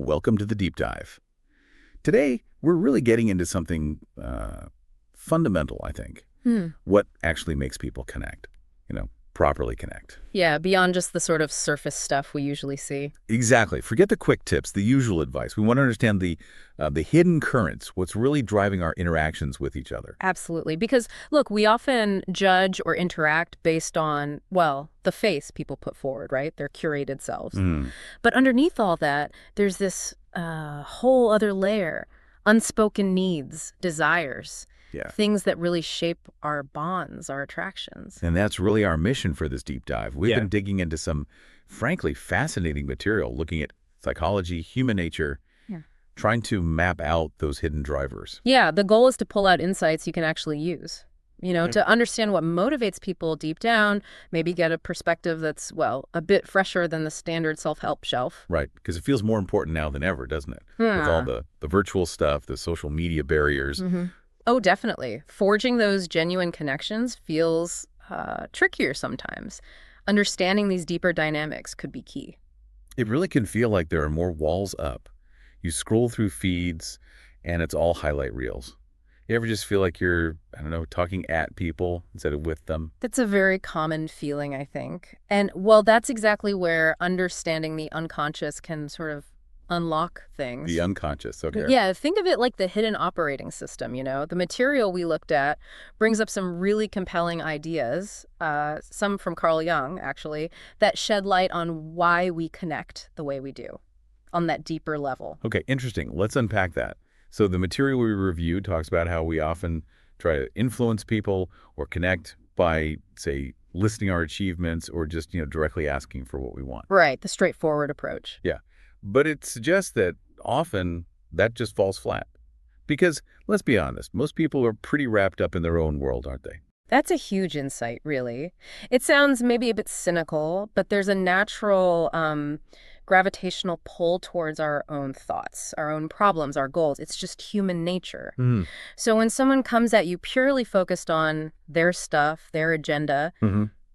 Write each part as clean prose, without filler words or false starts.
welcome to the deep dive. Today, we're really getting into something fundamental, I think. What actually makes people connect, properly connect. Yeah, beyond just the sort of surface stuff we usually see. Exactly. Forget the quick tips, the usual advice. We want to understand the hidden currents, what's really driving our interactions with each other. Absolutely. Because, look, we often judge or interact based on, well, the face people put forward, right? Their curated selves. But underneath all that, there's this whole other layer. Unspoken needs, desires. Yeah. Things that really shape our bonds, our attractions. And that's really our mission for this deep dive. We've been digging into some, frankly, fascinating material, looking at psychology, human nature, trying to map out those hidden drivers. Yeah, the goal is to pull out insights you can actually use. To understand what motivates people deep down, maybe get a perspective that's, well, a bit fresher than the standard self-help shelf. Right, because it feels more important now than ever, doesn't it? With all the virtual stuff, the social media barriers. Oh, definitely. Forging those genuine connections feels trickier sometimes. Understanding these deeper dynamics could be key. It really can feel like there are more walls up. You scroll through feeds, and it's all highlight reels. You ever just feel like you're, talking at people instead of with them? That's a very common feeling, I think. And, well, that's exactly where understanding the unconscious can sort of unlock things. The unconscious, okay. Yeah, think of it like the hidden operating system, The material we looked at brings up some really compelling ideas, some from Carl Jung, actually, that shed light on why we connect the way we do on that deeper level. Okay, interesting. Let's unpack that. So the material we reviewed talks about how we often try to influence people or connect by, say, listing our achievements or just, directly asking for what we want. Right, the straightforward approach. Yeah. But it suggests that often that just falls flat. Because, let's be honest, most people are pretty wrapped up in their own world, aren't they? That's a huge insight, really. It sounds maybe a bit cynical, but there's a natural gravitational pull towards our own thoughts, our own problems, our goals. It's just human nature. So when someone comes at you purely focused on their stuff, their agenda,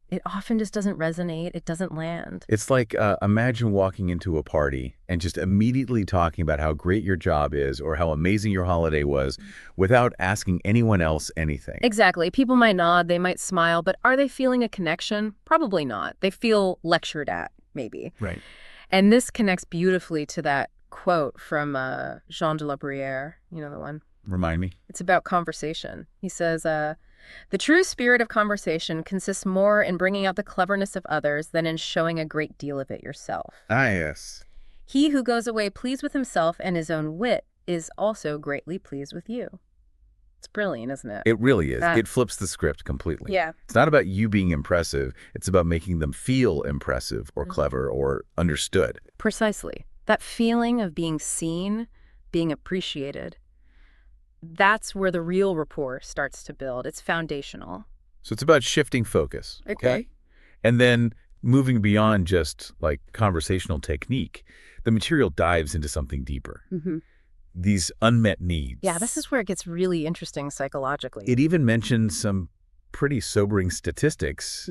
it often just doesn't resonate. It doesn't land. It's like, imagine walking into a party and just immediately talking about how great your job is or how amazing your holiday was without asking anyone else anything. Exactly. People might nod, they might smile, but are they feeling a connection? Probably not. They feel lectured at, maybe. Right. And this connects beautifully to that quote from Jean de la Bruyere, the one. Remind me. It's about conversation. He says, the true spirit of conversation consists more in bringing out the cleverness of others than in showing a great deal of it yourself. Ah, yes. He who goes away pleased with himself and his own wit is also greatly pleased with you. It's brilliant, isn't it? It really is. It flips the script completely. Yeah. It's not about you being impressive. It's about making them feel impressive or clever or understood. Precisely. That feeling of being seen, being appreciated. That's where the real rapport starts to build. It's foundational. So it's about shifting focus. Okay. And then moving beyond just like conversational technique, the material dives into something deeper. These unmet needs. Yeah, this is where it gets really interesting psychologically. It even mentions some pretty sobering statistics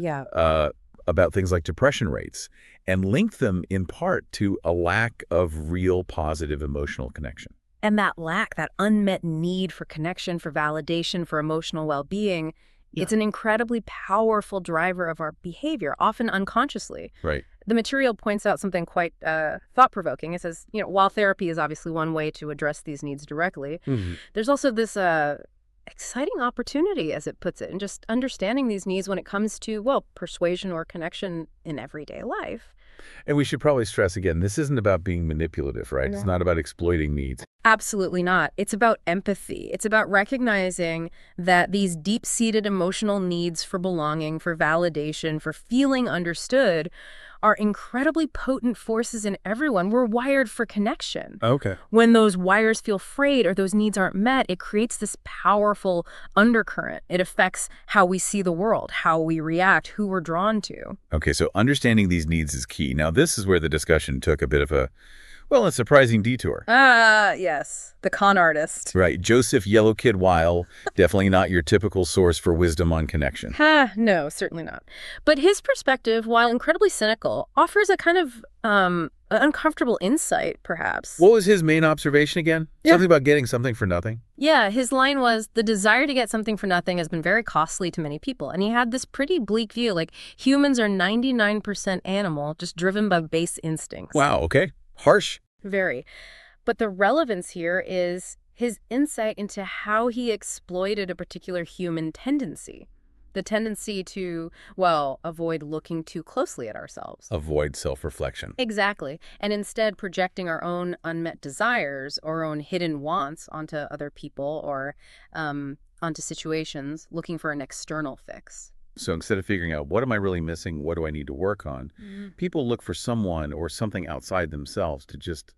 about things like depression rates and link them in part to a lack of real positive emotional connection. And that lack, that unmet need for connection, for validation, for emotional well-being, it's an incredibly powerful driver of our behavior, often unconsciously. Right. The material points out something quite thought-provoking. It says, while therapy is obviously one way to address these needs directly, there's also this exciting opportunity, as it puts it, in just understanding these needs when it comes to, well, persuasion or connection in everyday life. And we should probably stress again, this isn't about being manipulative, right? No. It's not about exploiting needs. Absolutely not. It's about empathy. It's about recognizing that these deep-seated emotional needs for belonging, for validation, for feeling understood are incredibly potent forces in everyone. We're wired for connection. Okay. When those wires feel frayed or those needs aren't met, it creates this powerful undercurrent. It affects how we see the world, how we react, who we're drawn to. Okay, so understanding these needs is key. Now, this is where the discussion took a bit of a, Well, a surprising detour. Ah, yes, the con artist. Right. Joseph Yellow Kid Weil, definitely not your typical source for wisdom on connection. Ha, no, certainly not. But his perspective, while incredibly cynical, offers a kind of uncomfortable insight, perhaps. What was his main observation again? Yeah. Something about getting something for nothing? Yeah, his line was, the desire to get something for nothing has been very costly to many people. And he had this pretty bleak view, like humans are 99% animal, just driven by base instincts. Wow, okay. Harsh. Very. But the relevance here is his insight into how he exploited a particular human tendency. The tendency to, well, avoid looking too closely at ourselves. Avoid self-reflection. Exactly. And instead projecting our own unmet desires or our own hidden wants onto other people or onto situations, looking for an external fix. So instead of figuring out what am I really missing, what do I need to work on, people look for someone or something outside themselves to just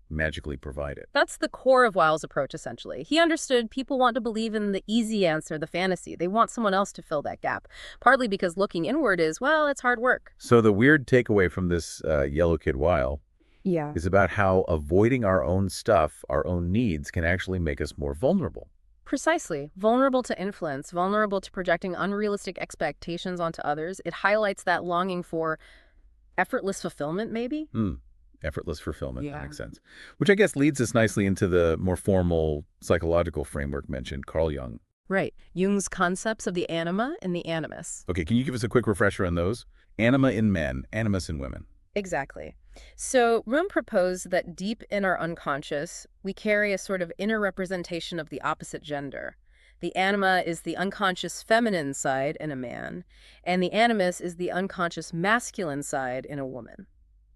magically provide it. That's the core of Weil's approach, essentially. He understood people want to believe in the easy answer, the fantasy. They want someone else to fill that gap, partly because looking inward is, well, it's hard work. So the weird takeaway from this Yellow Kid Weil Yeah. is about how avoiding our own stuff, our own needs, can actually make us more vulnerable. Precisely. Vulnerable to influence, vulnerable to projecting unrealistic expectations onto others. It highlights that longing for effortless fulfillment, maybe? Effortless fulfillment. Yeah. That makes sense. Which I guess leads us nicely into the more formal psychological framework mentioned, Carl Jung. Right. Jung's concepts of the anima and the animus. Okay, can you give us a quick refresher on those? Anima in men, animus in women. Exactly. So Jung proposed that deep in our unconscious, we carry a sort of inner representation of the opposite gender. The anima is the unconscious feminine side in a man, and the animus is the unconscious masculine side in a woman.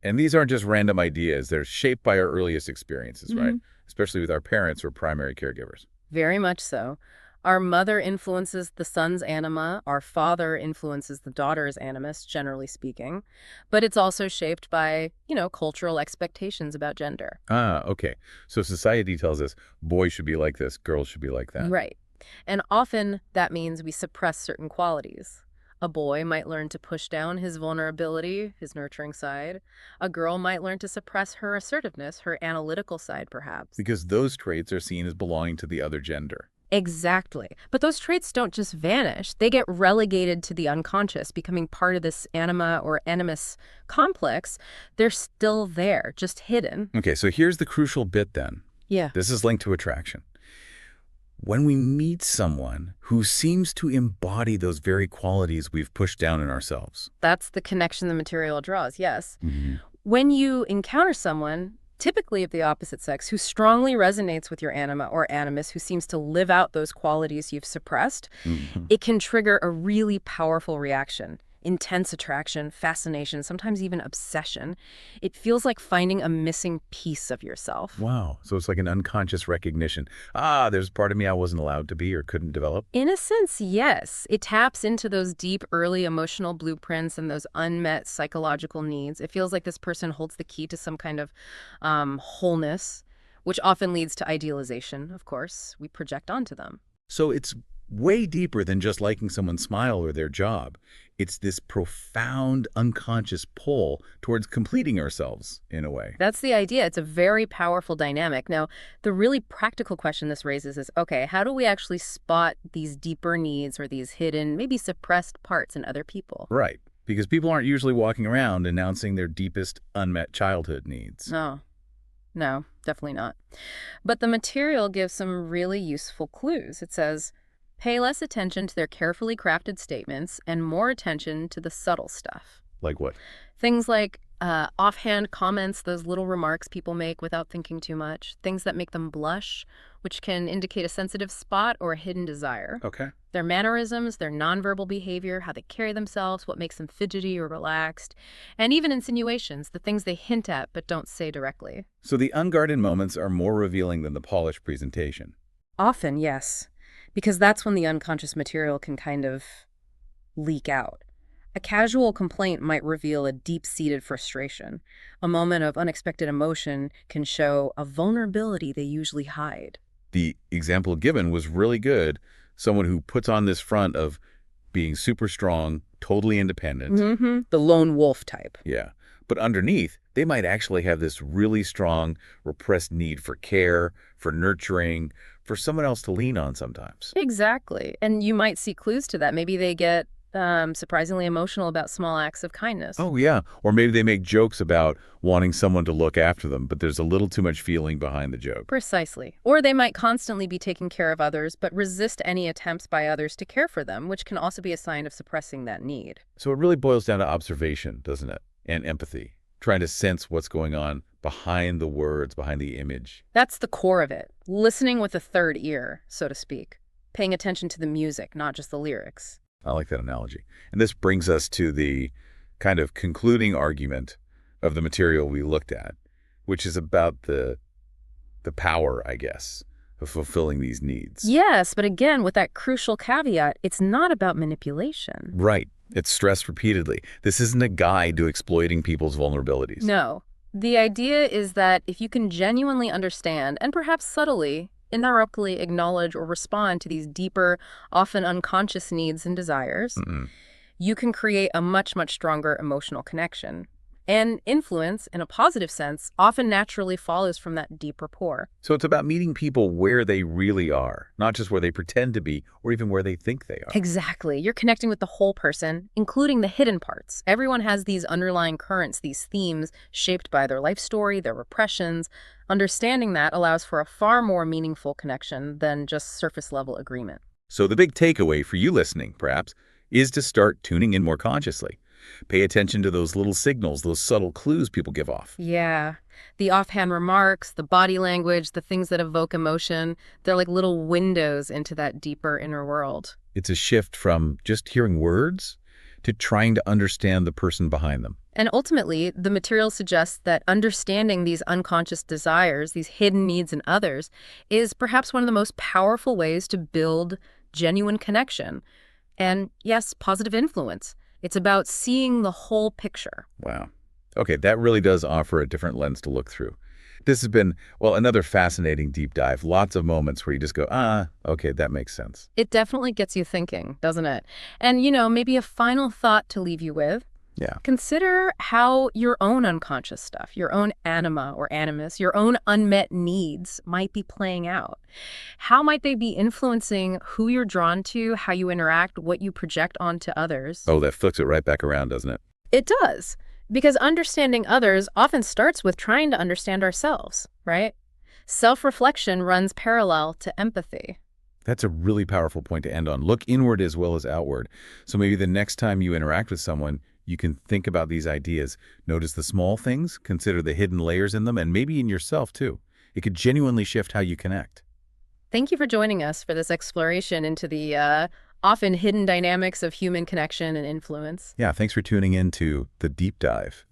And these aren't just random ideas. They're shaped by our earliest experiences, right? Especially with our parents or primary caregivers. Very much so. Our mother influences the son's anima. Our father influences the daughter's animus, generally speaking. But it's also shaped by, cultural expectations about gender. Ah, okay. So society tells us boys should be like this, girls should be like that. Right. And often that means we suppress certain qualities. A boy might learn to push down his vulnerability, his nurturing side. A girl might learn to suppress her assertiveness, her analytical side, perhaps. Because those traits are seen as belonging to the other gender. Exactly. But those traits don't just vanish. They get relegated to the unconscious, becoming part of this anima or animus complex. They're still there, just hidden. Okay, so here's the crucial bit then. Yeah. This is linked to attraction. When we meet someone who seems to embody those very qualities we've pushed down in ourselves. That's the connection the material draws, yes. When you encounter someone, typically of the opposite sex, who strongly resonates with your anima or animus, who seems to live out those qualities you've suppressed, it can trigger a really powerful reaction. Intense attraction, fascination, sometimes even obsession. It feels like finding a missing piece of yourself. Wow. So it's like an unconscious recognition. Ah, there's part of me I wasn't allowed to be or couldn't develop. In a sense, yes. It taps into those deep, early emotional blueprints and those unmet psychological needs. It feels like this person holds the key to some kind of wholeness, which often leads to idealization, of course. We project onto them. So it's way deeper than just liking someone's smile or their job. It's this profound unconscious pull towards completing ourselves, in a way. That's the idea. It's a very powerful dynamic. Now, the really practical question this raises is, okay, how do we actually spot these deeper needs or these hidden, maybe suppressed parts in other people? Right. Because people aren't usually walking around announcing their deepest unmet childhood needs. No, definitely not. But the material gives some really useful clues. It says, pay less attention to their carefully crafted statements and more attention to the subtle stuff. Like what? Things like offhand comments, those little remarks people make without thinking too much. Things that make them blush, which can indicate a sensitive spot or a hidden desire. Okay. Their mannerisms, their nonverbal behavior, how they carry themselves, what makes them fidgety or relaxed. And even insinuations, the things they hint at but don't say directly. So the unguarded moments are more revealing than the polished presentation. Often, yes. Because that's when the unconscious material can kind of leak out. A casual complaint might reveal a deep-seated frustration. A moment of unexpected emotion can show a vulnerability they usually hide. The example given was really good. Someone who puts on this front of being super strong, totally independent. The lone wolf type. Yeah. But underneath, they might actually have this really strong repressed need for care, for nurturing, for someone else to lean on sometimes. Exactly. And you might see clues to that. Maybe they get surprisingly emotional about small acts of kindness. Oh, yeah. Or maybe they make jokes about wanting someone to look after them, but there's a little too much feeling behind the joke. Precisely. Or they might constantly be taking care of others, but resist any attempts by others to care for them, which can also be a sign of suppressing that need. So it really boils down to observation, doesn't it? And empathy, trying to sense what's going on behind the words, behind the image. That's the core of it. Listening with a third ear, so to speak. Paying attention to the music, not just the lyrics. I like that analogy. And this brings us to the kind of concluding argument of the material we looked at, which is about the power, I guess, of fulfilling these needs. Yes, but again, with that crucial caveat, it's not about manipulation. Right. It's stressed repeatedly. This isn't a guide to exploiting people's vulnerabilities. No. The idea is that if you can genuinely understand, and perhaps subtly, indirectly acknowledge or respond to these deeper, often unconscious needs and desires, you can create a much, much stronger emotional connection. And influence, in a positive sense, often naturally follows from that deep rapport. So it's about meeting people where they really are, not just where they pretend to be or even where they think they are. Exactly. You're connecting with the whole person, including the hidden parts. Everyone has these underlying currents, these themes shaped by their life story, their repressions. Understanding that allows for a far more meaningful connection than just surface-level agreement. So the big takeaway for you listening, perhaps, is to start tuning in more consciously. Pay attention to those little signals, those subtle clues people give off. Yeah. The offhand remarks, the body language, the things that evoke emotion, they're like little windows into that deeper inner world. It's a shift from just hearing words to trying to understand the person behind them. And ultimately, the material suggests that understanding these unconscious desires, these hidden needs in others, is perhaps one of the most powerful ways to build genuine connection. And yes, positive influence. It's about seeing the whole picture. Wow. Okay, that really does offer a different lens to look through. This has been, well, another fascinating deep dive. Lots of moments where you just go, okay, that makes sense. It definitely gets you thinking, doesn't it? And, maybe a final thought to leave you with. Yeah. Consider how your own unconscious stuff, your own anima or animus, your own unmet needs might be playing out. How might they be influencing who you're drawn to, how you interact, what you project onto others? Oh, that flips it right back around, doesn't it? It does. Because understanding others often starts with trying to understand ourselves, right? Self-reflection runs parallel to empathy. That's a really powerful point to end on. Look inward as well as outward. So maybe the next time you interact with someone, you can think about these ideas. Notice the small things, consider the hidden layers in them, and maybe in yourself, too. It could genuinely shift how you connect. Thank you for joining us for this exploration into the often hidden dynamics of human connection and influence. Yeah, thanks for tuning in to The Deep Dive.